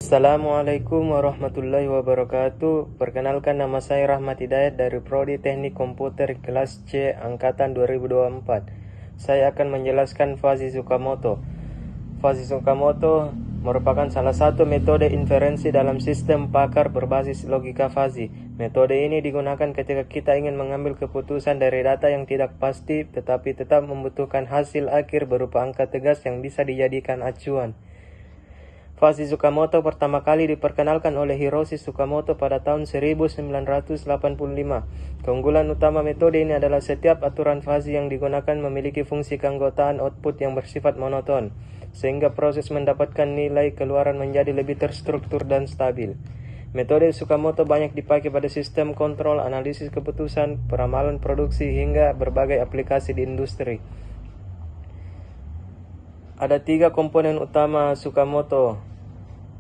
Assalamualaikum warahmatullahi wabarakatuh. Perkenalkan, nama saya Rahmat Hidayat dari Prodi Teknik Komputer kelas C angkatan 2024. Saya akan menjelaskan fuzzy Tsukamoto. Fuzzy Tsukamoto merupakan salah satu metode inferensi dalam sistem pakar berbasis logika fuzzy. Metode ini digunakan ketika kita ingin mengambil keputusan dari data yang tidak pasti tetapi tetap membutuhkan hasil akhir berupa angka tegas yang bisa dijadikan acuan. Fuzzy Tsukamoto pertama kali diperkenalkan oleh Hiroshi Tsukamoto pada tahun 1985. Keunggulan utama metode ini adalah setiap aturan fuzzy yang digunakan memiliki fungsi keanggotaan output yang bersifat monoton, sehingga proses mendapatkan nilai keluaran menjadi lebih terstruktur dan stabil. Metode Tsukamoto banyak dipakai pada sistem kontrol, analisis keputusan, peramalan produksi, hingga berbagai aplikasi di industri. Ada 3 komponen utama Tsukamoto.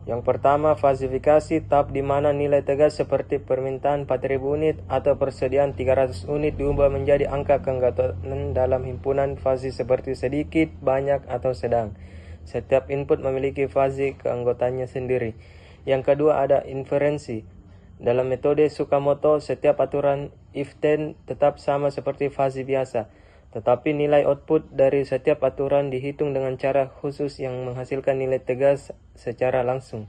Yang pertama, fazifikasi, tahap di mana nilai tegas seperti permintaan 4000 unit atau persediaan 300 unit diubah menjadi angka keanggotaan dalam himpunan fuzzy seperti sedikit, banyak, atau sedang. Setiap input memiliki fuzzy keanggotaannya sendiri. Yang kedua, ada inferensi. Dalam metode Tsukamoto, setiap aturan if-then tetap sama seperti fuzzy biasa, tetapi nilai output dari setiap aturan dihitung dengan cara khusus yang menghasilkan nilai tegas secara langsung.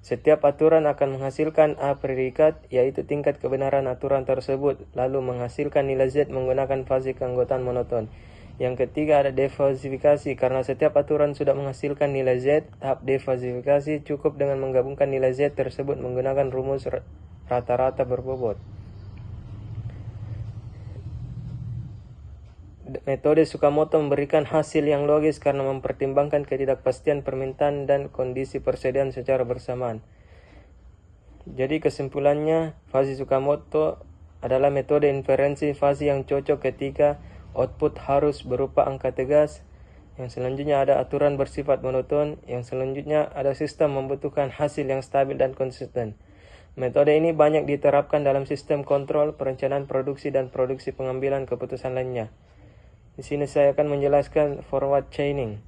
Setiap aturan akan menghasilkan A predikat, yaitu tingkat kebenaran aturan tersebut, lalu menghasilkan nilai Z menggunakan fuzzy keanggotaan monoton. Yang ketiga ada defazifikasi. Karena setiap aturan sudah menghasilkan nilai Z, tahap defazifikasi cukup dengan menggabungkan nilai Z tersebut menggunakan rumus rata-rata berbobot. Metode Tsukamoto memberikan hasil yang logis karena mempertimbangkan ketidakpastian permintaan dan kondisi persediaan secara bersamaan. Jadi kesimpulannya, fuzzy Tsukamoto adalah metode inferensi fuzzy yang cocok ketika output harus berupa angka tegas, yang selanjutnya ada aturan bersifat monoton, yang selanjutnya ada sistem membutuhkan hasil yang stabil dan konsisten. Metode ini banyak diterapkan dalam sistem kontrol, perencanaan produksi, dan produksi pengambilan keputusan lainnya. Di sini saya akan menjelaskan forward chaining.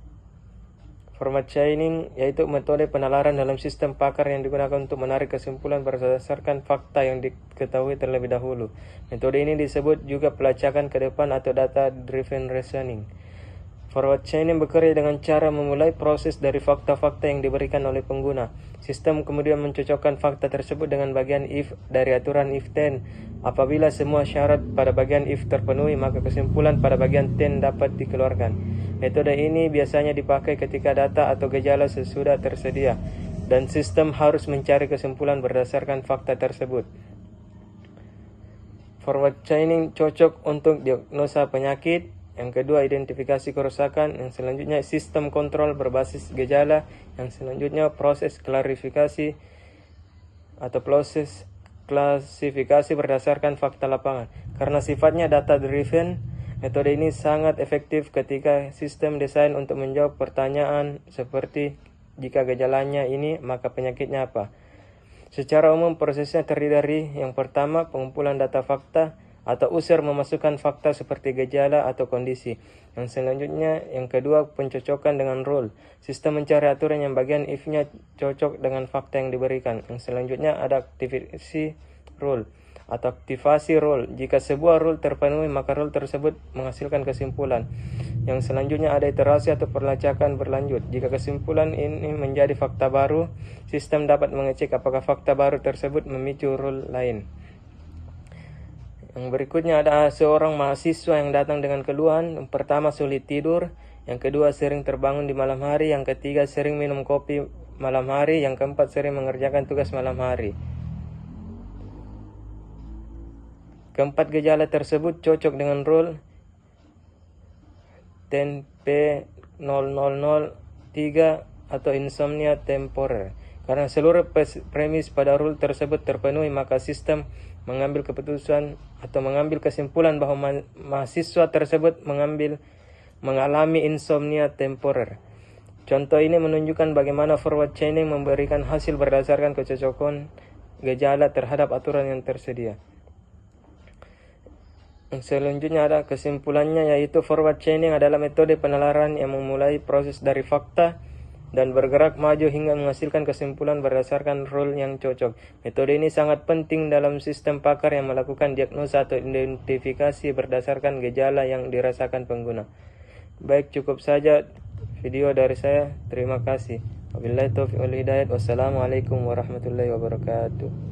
Forward chaining yaitu metode penalaran dalam sistem pakar yang digunakan untuk menarik kesimpulan berdasarkan fakta yang diketahui terlebih dahulu. Metode ini disebut juga pelacakan ke depan atau data driven reasoning. Forward chaining bekerja dengan cara memulai proses dari fakta-fakta yang diberikan oleh pengguna. Sistem kemudian mencocokkan fakta tersebut dengan bagian if dari aturan if-then. Apabila semua syarat pada bagian if terpenuhi, maka kesimpulan pada bagian then dapat dikeluarkan. Metode ini biasanya dipakai ketika data atau gejala sesudah tersedia, dan sistem harus mencari kesimpulan berdasarkan fakta tersebut. Forward chaining cocok untuk diagnosa penyakit. Yang kedua, identifikasi kerusakan. Yang selanjutnya, sistem kontrol berbasis gejala. Yang selanjutnya, proses klarifikasi atau proses klasifikasi berdasarkan fakta lapangan. Karena sifatnya data driven, metode ini sangat efektif ketika sistem desain untuk menjawab pertanyaan seperti jika gejalanya ini, maka penyakitnya apa. Secara umum prosesnya terdiri dari yang pertama, pengumpulan data fakta atau user memasukkan fakta seperti gejala atau kondisi. Yang selanjutnya, yang kedua, pencocokan dengan rule. Sistem mencari aturan yang bagian if-nya cocok dengan fakta yang diberikan. Yang selanjutnya ada aktivasi rule atau aktivasi rule. Jika sebuah rule terpenuhi, maka rule tersebut menghasilkan kesimpulan. Yang selanjutnya ada iterasi atau pelacakan berlanjut. Jika kesimpulan ini menjadi fakta baru, sistem dapat mengecek apakah fakta baru tersebut memicu rule lain. Yang berikutnya ada seorang mahasiswa yang datang dengan keluhan. Yang pertama, sulit tidur. Yang kedua, sering terbangun di malam hari. Yang ketiga, sering minum kopi malam hari. Yang keempat, sering mengerjakan tugas malam hari. Keempat gejala tersebut cocok dengan rule 10P0003 atau insomnia temporer. Karena seluruh premis pada rule tersebut terpenuhi, maka sistem mengambil keputusan atau mengambil kesimpulan bahwa mahasiswa tersebut mengalami insomnia temporer. Contoh ini menunjukkan bagaimana forward chaining memberikan hasil berdasarkan kecocokan gejala terhadap aturan yang tersedia. Yang selanjutnya ada kesimpulannya, yaitu forward chaining adalah metode penalaran yang memulai proses dari fakta dan bergerak maju hingga menghasilkan kesimpulan berdasarkan rule yang cocok. Metode ini sangat penting dalam sistem pakar yang melakukan diagnosa atau identifikasi berdasarkan gejala yang dirasakan pengguna. Baik, cukup saja video dari saya. Terima kasih. Wabillahi taufiq wal hidayah. Wassalamualaikum warahmatullahi wabarakatuh.